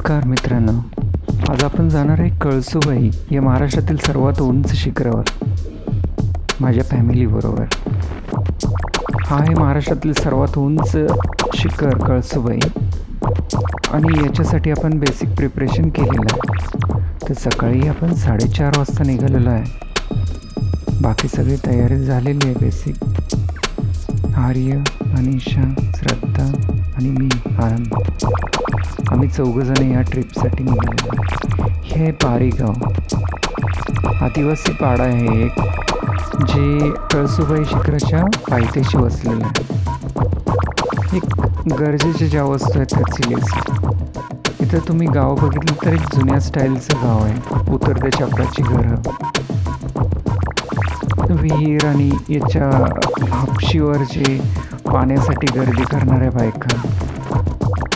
नमस्कार मित्रांनो, आज आपण जाणार आहे कळसूबाई या महाराष्ट्रातील सर्वात उंच शिखरावर माझ्या फॅमिलीबरोबर. हा आहे महाराष्ट्रातील सर्वात उंच शिखर कळसूबाई आणि याच्यासाठी आपण बेसिक प्रिपरेशन केलेलं आहे. तर सकाळी आपण 4:30 वाजता निघालेलो आहे. बाकी सगळी तयारी झालेली आहे. बेसिक आर्य, अनिशा, श्रद्धा आणि मी आनंद, आम्ही 4 जण या ट्रिपसाठी निघालेलो आहे. हे पारी गाव आदिवासी पाडा आहे एक, जे कळसूबाई शिखराच्या पायथ्याशी वसलेलं आहे. एक गरजेच्या ज्या वस्तू आहेत त्याची लिस्ट. इथं तुम्ही गाव बघितलं तर एक जुन्या स्टाईलचं गाव आहे. उतरत्या छपराची घरं, विहीर आणि याच्या हापशीवर जे पाण्यासाठी गर्दी करणाऱ्या बायका,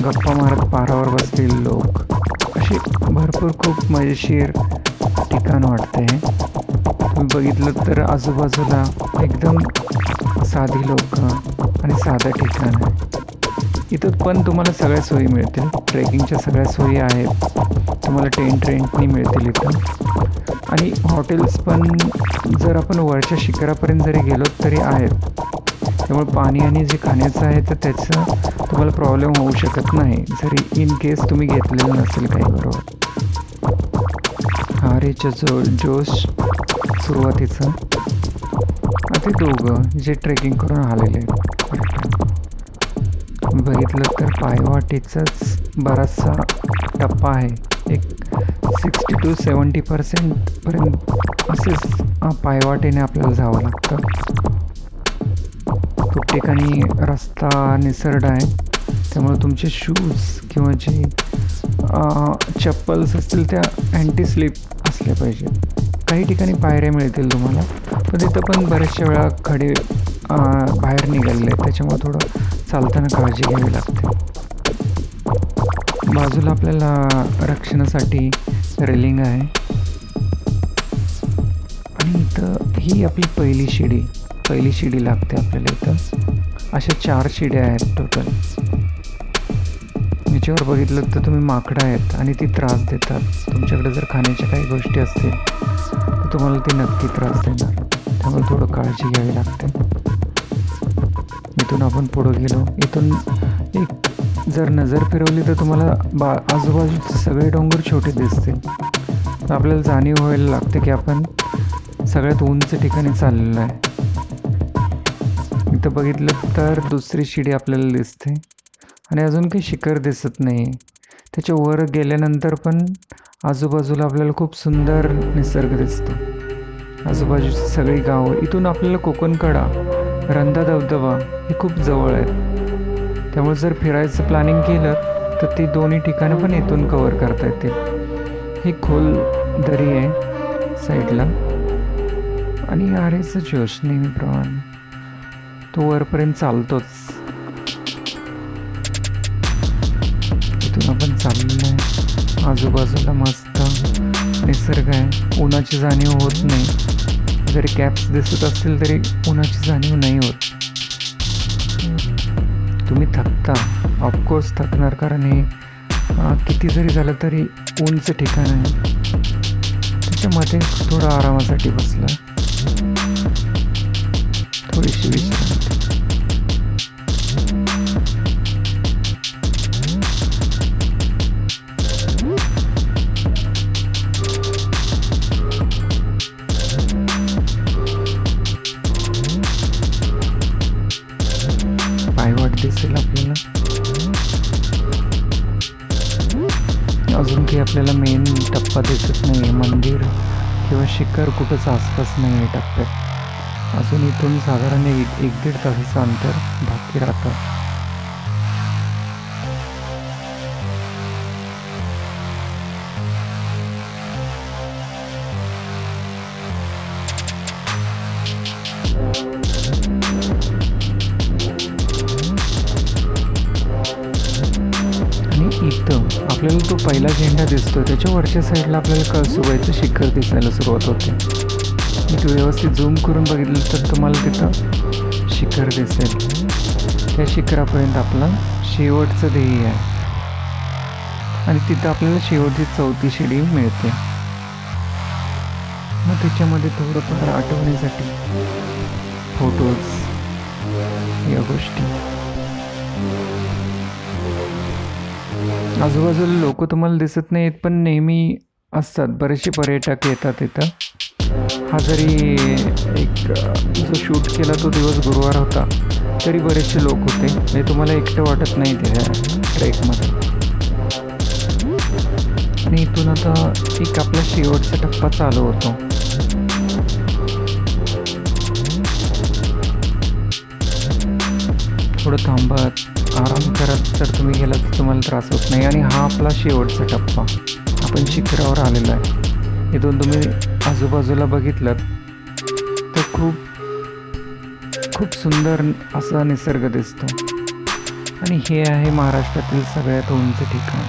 गप्पा मारत पारावर बसलेले लोक, असे भरपूर खूप मजेशीर ठिकाण वाटते. तुम्ही बघितलं तर आजूबाजूला एकदम साधी लोक आणि साधं ठिकाण आहे. इथं पण तुम्हाला सगळ्या सोयी मिळतील. ट्रेकिंगच्या सगळ्या सोयी आहेत. तुम्हाला टेंट रेंटनी मिळतील इथं. आणि हॉटेल्स पण जर आपण वरच्या शिखरापर्यंत जरी गेलो तरी आहेत. त्यामुळे पाणी आणि जे खाण्याचं आहे तर त्याचा तुम्हाला प्रॉब्लेम होऊ शकत नाही, जरी इन केस तुम्ही घेतलेलं नसेल काही बरोबर. हारेच्या जोश सुरुवातीचं ते दोघं जे ट्रेकिंग करून आलेले आहेत. बघितलं तर पायवाटेचाच बराचसा टप्पा आहे. एक 60 to 70% पर्यंत असेच पायवाटेने आपल्याला जावं लागतं. खूप ठिकाणी रस्ता निसरडा आहे, त्यामुळे तुमचे शूज किंवा जे चप्पल्स असतील त्या अँटी स्लिप असल्या पाहिजेत. काही ठिकाणी पायऱ्या मिळतील तुम्हाला, पण तिथं पण बऱ्याचशा वेळा खडे बाहेर निघालेले आहेत, त्याच्यामुळे थोडं चालताना काळजी घ्यावी लागते. बाजूला आपल्याला रक्षणासाठी रेलिंग आहे. आणि इथं ही आपली पहिली शिडी लागते आपल्याला. इथं अशा 4 शिड्या आहेत टोटल. याच्यावर बघितलं तर तुम्ही माकडं आहेत आणि ती त्रास देतात. तुमच्याकडे जर खाण्याच्या काही गोष्टी असतील तर तुम्हाला ती नक्की त्रास देणार, त्यामुळे थोडं काळजी घ्यावी लागते. इथून आपण पुढं गेलो. इथून एक जर नजर फिरवली तर तुम्हाला आजूबाजूचे सगळे डोंगर छोटे दिसतील. आपल्याला जाणीव व्हायला लागते की आपण सगळ्यात उंच ठिकाणी चाललेलो आहे. इथं बघितलं तर दुसरी शिडी आपल्याला दिसते आणि अजून काही शिखर दिसत नाही. त्याच्या वर गेल्यानंतर पण आजूबाजूला आपल्याला खूप सुंदर निसर्ग दिसतो. आजूबाजूची सगळी गावं. इथून आपल्याला कोकणकडा, रंधा धबधबा हे खूप जवळ आहेत. त्यामुळे जर फिरायचं प्लॅनिंग केलं तर ती दोन्ही ठिकाणं पण इथून कव्हर करता येतील. ही खोल दरी आहे साईडला आणि आरेचं जोश नेहमीप्रमाणे तो वरपर्यंत चालतोच. इथून आपण चाललेलो आहे. आजूबाजूला मस्त निसर्ग आहे. उन्हाची जाणीव होत नाही. जरी कॅप्स दिसत असतील तरी उन्हाची जाणीव नाही होत. तुम्ही थकता, ऑफकोर्स थकणार, कारण हे किती जरी झालं तरी उंच ठिकाण आहे. त्याच्यामध्ये थोडं आरामासाठी बसला, थोडीशी विश्रांती. पायवाट दिसेल आपल्याला. अजून काही आपल्याला मेन टप्पा दिसत नाही. मंदिर किंवा शिखर कुठंच आसपास नाही आहे टप्प्यात. अजून इथून साधारण 1-1.5 तासाचं अंतर बाकी राहतं. आणि इथं आपल्याला तो पहिला झेंडा दिसतो, त्याच्या वरच्या साईडला आपल्याला कळसूबाईचं शिखर दिसायला सुरुवात होते. मी तो व्यवस्थित झूम करून बघितलं तर तुम्हाला तिथं शिखर दिसेल. त्या शिखरापर्यंत आपलं शेवटचं ध्येय आहे. आणि तिथं आपल्याला शेवटची 4थी शिडी मिळते. मग त्याच्यामध्ये थोडंफार आठवणीसाठी फोटोज या गोष्टी. आजूबाजूला लोक तुम्हाला दिसत नाहीत, पण नेहमी असतात. बरेचसे पर्यटक येतात इथं. हा जरी जो शूट केला तो दिवस गुरुवार होता, तरी बरेचसे लोक होते. म्हणजे तुम्हाला एकटं वाटत नाही त्या ट्रेकमध्ये. आणि इथून आता एक आपला शेवटचा टप्पा चालू होतो. थोडं थांबत आराम करत जर तुम्ही गेलात तर तुम्हाला त्रास होत नाही. आणि हा आपला शेवटचा टप्पा, आपण शिखरावर आलेलो आहे. इथून तुम्ही आजूबाजूला बघितलं तर खूप सुंदर असा निसर्ग दिसतो. आणि हे आहे महाराष्ट्रातील सगळ्यात उंच ठिकाण.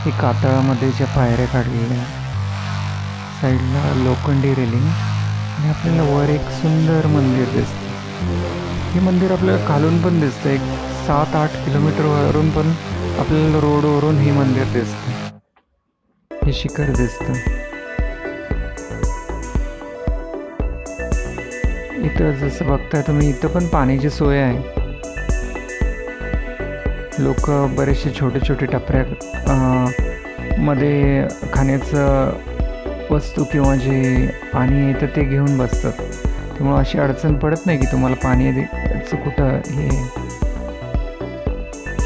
हे कातळामध्ये ज्या पायऱ्या काढलेल्या, साईडला लोखंडी रेलिंग, आणि आपल्याला वर एक सुंदर मंदिर दिसतं. हे मंदिर आपल्याला खालून पण दिसतं. एक 7-8 किलोमीटरवरून पण आपल्याला रोडवरून हे मंदिर दिसतं, हे शिखर दिसतं. इथं जसं बघताय तुम्ही, इथं पण पाण्याची सोय आहे. लोक बरेचसे छोटे छोटे टपऱ्या मध्ये खाण्याचं वस्तू किंवा जे पाणी येतं ते घेऊन बसतात. त्यामुळं अशी अडचण पडत नाही की तुम्हाला पाण्याचं कुठं.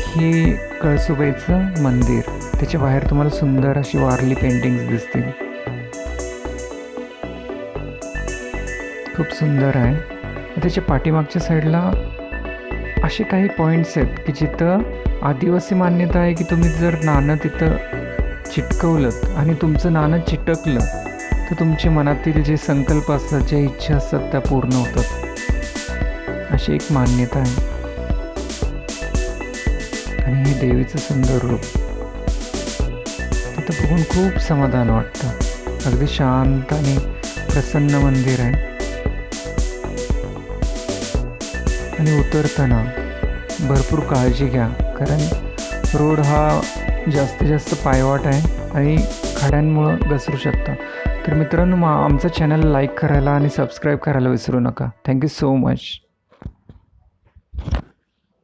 हे कळसुबाईचं मंदिर. त्याच्या बाहेर तुम्हाला सुंदर अशी वारली पेंटिंग्स दिसतील. खूप सुंदर आहे. त्याच्या पाठीमागच्या साईडला असे काही पॉईंट्स आहेत की जिथं आदिवासी मान्यता आहे की तुम्ही जर नाणं तिथं चिटकवलं आणि तुमचं नाणं चिटकलं तर तुमच्या मनातील जे संकल्प असतात, ज्या इच्छा असतात त्या पूर्ण होतात, अशी एक मान्यता आहे. आणि हे देवीचं सुंदर रूप तिथं बघून खूप समाधान वाटतं. अगदी शांत आणि प्रसन्न मंदिर आहे. आणि उतरताना भरपूर काळजी घ्या, कारण रोड हा जास्तीत जास्त पायवाट आहे आणि खड्यांमुळं घसरू शकता. तर मित्रांनो, आमचा चॅनल लाईक करायला आणि सबस्क्राईब करायला विसरू नका. Thank you so much.